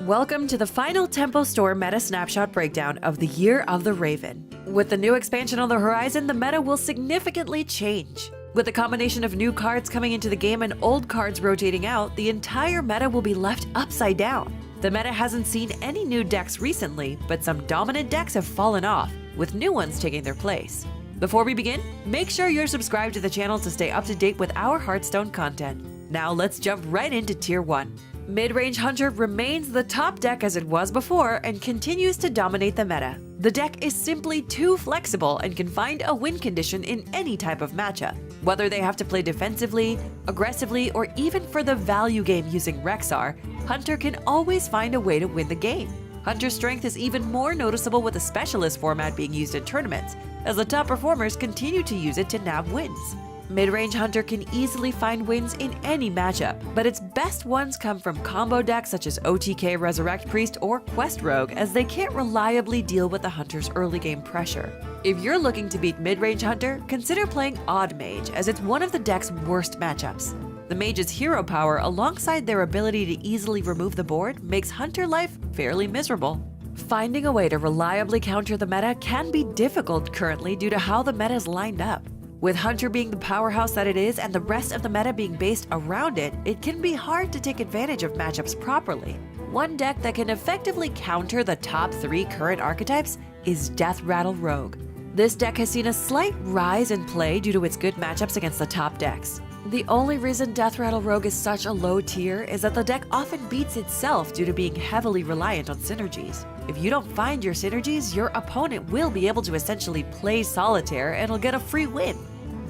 Welcome to the final Tempo Store meta snapshot breakdown of the Year of the Raven. With the new expansion on the horizon, the meta will significantly change. With a combination of new cards coming into the game and old cards rotating out, the entire meta will be left upside down. The meta hasn't seen any new decks recently, but some dominant decks have fallen off, with new ones taking their place. Before we begin, make sure you're subscribed to the channel to stay up to date with our Hearthstone content. Now let's jump right into Tier 1. Mid-range Hunter remains the top deck as it was before and continues to dominate the meta. The deck is simply too flexible and can find a win condition in any type of matchup. Whether they have to play defensively, aggressively, or even for the value game using Rexar, Hunter can always find a way to win the game. Hunter's strength is even more noticeable with the specialist format being used in tournaments, as the top performers continue to use it to nab wins. Mid-range Hunter can easily find wins in any matchup, but its best ones come from combo decks such as OTK Resurrect Priest or Quest Rogue, as they can't reliably deal with the Hunter's early game pressure. If you're looking to beat mid-range Hunter, consider playing Odd Mage, as it's one of the deck's worst matchups. The Mage's hero power, alongside their ability to easily remove the board, makes Hunter life fairly miserable. Finding a way to reliably counter the meta can be difficult currently due to how the meta is lined up. With Hunter being the powerhouse that it is and the rest of the meta being based around it, it can be hard to take advantage of matchups properly. One deck that can effectively counter the top 3 current archetypes is Death Rattle Rogue. This deck has seen a slight rise in play due to its good matchups against the top decks. The only reason Death Rattle Rogue is such a low tier is that the deck often beats itself due to being heavily reliant on synergies. If you don't find your synergies, your opponent will be able to essentially play solitaire and will get a free win.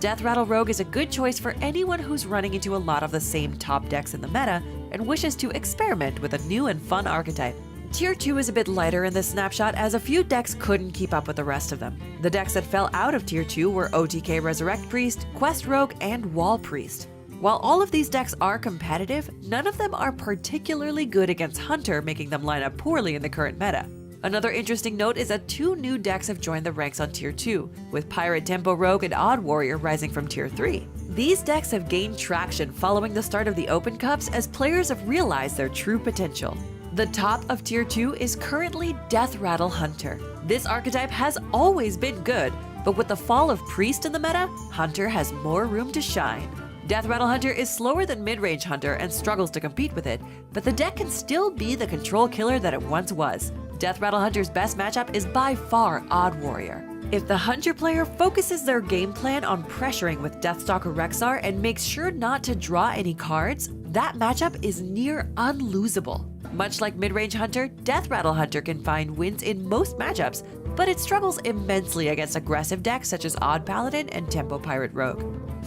Death Rattle Rogue is a good choice for anyone who's running into a lot of the same top decks in the meta and wishes to experiment with a new and fun archetype. Tier 2 is a bit lighter in this snapshot, as a few decks couldn't keep up with the rest of them. The decks that fell out of Tier 2 were OTK Resurrect Priest, Quest Rogue, and Wall Priest. While all of these decks are competitive, none of them are particularly good against Hunter, making them line up poorly in the current meta. Another interesting note is that 2 new decks have joined the ranks on Tier 2, with Pirate Tempo Rogue and Odd Warrior rising from Tier 3. These decks have gained traction following the start of the Open Cups as players have realized their true potential. The top of Tier 2 is currently Death Rattle Hunter. This archetype has always been good, but with the fall of Priest in the meta, Hunter has more room to shine. Death Rattle Hunter is slower than mid-range Hunter and struggles to compete with it, but the deck can still be the control killer that it once was. Death Rattle Hunter's best matchup is by far Odd Warrior. If the Hunter player focuses their game plan on pressuring with Deathstalker Rexar and makes sure not to draw any cards, that matchup is near unlosable. Much like mid-range Hunter, Death Rattle Hunter can find wins in most matchups, but it struggles immensely against aggressive decks such as Odd Paladin and Tempo Pirate Rogue.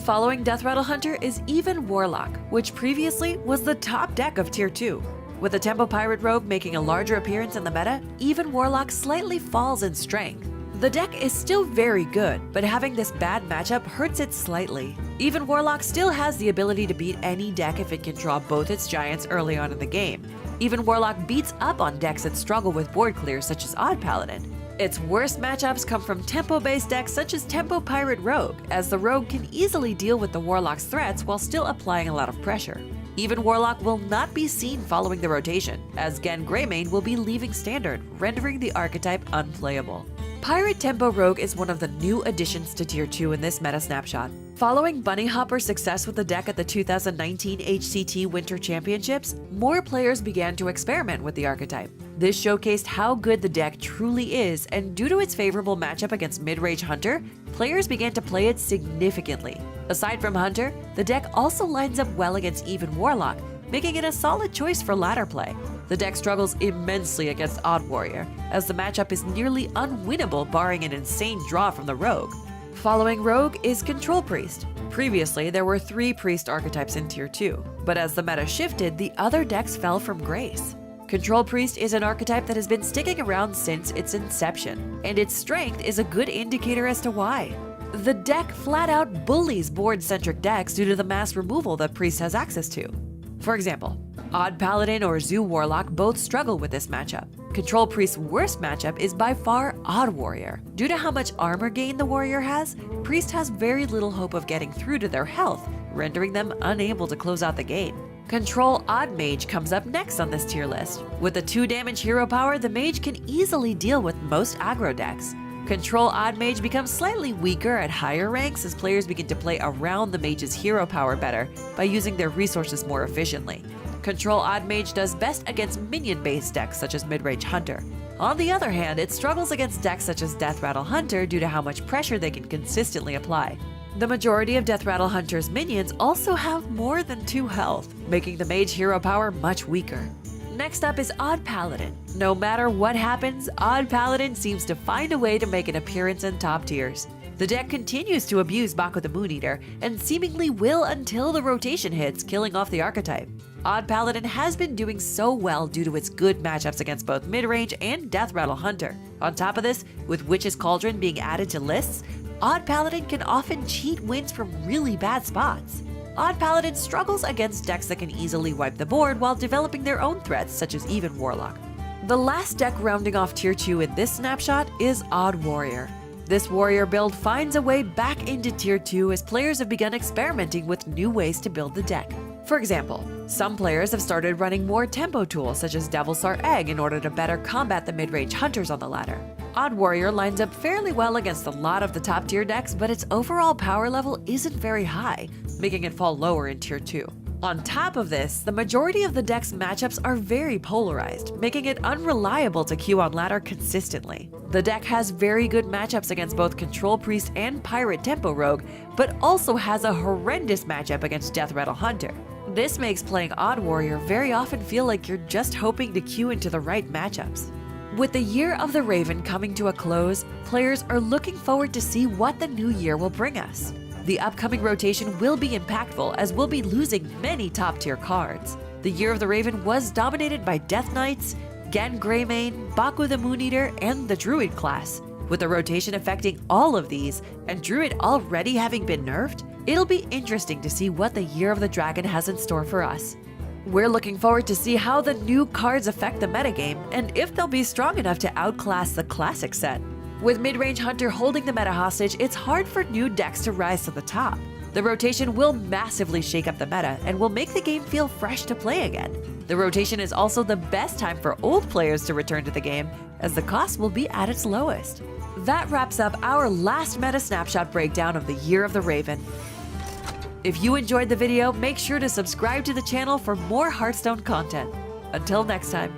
Following Death Rattle Hunter is Even Warlock, which previously was the top deck of Tier 2. With the Tempo Pirate Rogue making a larger appearance in the meta, Even Warlock slightly falls in strength. The deck is still very good, but having this bad matchup hurts it slightly. Even Warlock still has the ability to beat any deck if it can draw both its giants early on in the game. Even Warlock beats up on decks that struggle with board clears such as Odd Paladin. Its worst matchups come from tempo-based decks such as Tempo Pirate Rogue, as the Rogue can easily deal with the Warlock's threats while still applying a lot of pressure. Even Warlock will not be seen following the rotation, as Gen Greymane will be leaving Standard, rendering the archetype unplayable. Pirate Tempo Rogue is one of the new additions to Tier 2 in this meta snapshot. Following Bunny Hopper's success with the deck at the 2019 HCT Winter Championships, more players began to experiment with the archetype. This showcased how good the deck truly is, and due to its favorable matchup against mid-range Hunter, players began to play it significantly. Aside from Hunter, the deck also lines up well against Even Warlock, making it a solid choice for ladder play. The deck struggles immensely against Odd Warrior, as the matchup is nearly unwinnable barring an insane draw from the Rogue. Following Rogue is Control Priest. Previously, there were 3 Priest archetypes in Tier 2, but as the meta shifted, the other decks fell from grace. Control Priest is an archetype that has been sticking around since its inception, and its strength is a good indicator as to why. The deck flat-out bullies board-centric decks due to the mass removal that Priest has access to. For example, Odd Paladin or Zoo Warlock both struggle with this matchup. Control Priest's worst matchup is by far Odd Warrior. Due to how much armor gain the warrior has, Priest has very little hope of getting through to their health, rendering them unable to close out the game. Control Odd Mage comes up next on this tier list. With a 2 damage hero power, the mage can easily deal with most aggro decks. Control Odd Mage becomes slightly weaker at higher ranks as players begin to play around the mage's hero power better by using their resources more efficiently. Control Odd Mage does best against minion-based decks such as Midrange Hunter. On the other hand, it struggles against decks such as Death Rattle Hunter due to how much pressure they can consistently apply. The majority of Death Rattle Hunter's minions also have more than 2 health, making the mage hero power much weaker. Next up is Odd Paladin. No matter what happens, Odd Paladin seems to find a way to make an appearance in top tiers. The deck continues to abuse Baku the Moon Eater, and seemingly will until the rotation hits, killing off the archetype. Odd Paladin has been doing so well due to its good matchups against both midrange and Death Rattle Hunter. On top of this, with Witch's Cauldron being added to lists, Odd Paladin can often cheat wins from really bad spots. Odd Paladin struggles against decks that can easily wipe the board while developing their own threats, such as Even Warlock. The last deck rounding off tier 2 in this snapshot is Odd Warrior. This warrior build finds a way back into tier 2 as players have begun experimenting with new ways to build the deck. For example, some players have started running more tempo tools such as Devilsar Egg in order to better combat the mid-range hunters on the ladder. Odd Warrior lines up fairly well against a lot of the top tier decks, but its overall power level isn't very high, making it fall lower in tier 2. On top of this, the majority of the deck's matchups are very polarized, making it unreliable to queue on ladder consistently. The deck has very good matchups against both Control Priest and Pirate Tempo Rogue, but also has a horrendous matchup against Death Rattle Hunter. This makes playing Odd Warrior very often feel like you're just hoping to queue into the right matchups. With the Year of the Raven coming to a close, players are looking forward to see what the new year will bring us. The upcoming rotation will be impactful as we'll be losing many top-tier cards. The Year of the Raven was dominated by Death Knights, Gen Greymane, Baku the Moon Eater, and the Druid class. With the rotation affecting all of these, and Druid already having been nerfed, it'll be interesting to see what the Year of the Dragon has in store for us. We're looking forward to see how the new cards affect the metagame, and if they'll be strong enough to outclass the classic set. With Midrange Hunter holding the meta hostage, it's hard for new decks to rise to the top. The rotation will massively shake up the meta and will make the game feel fresh to play again. The rotation is also the best time for old players to return to the game, as the cost will be at its lowest. That wraps up our last meta snapshot breakdown of the Year of the Raven. If you enjoyed the video, make sure to subscribe to the channel for more Hearthstone content. Until next time.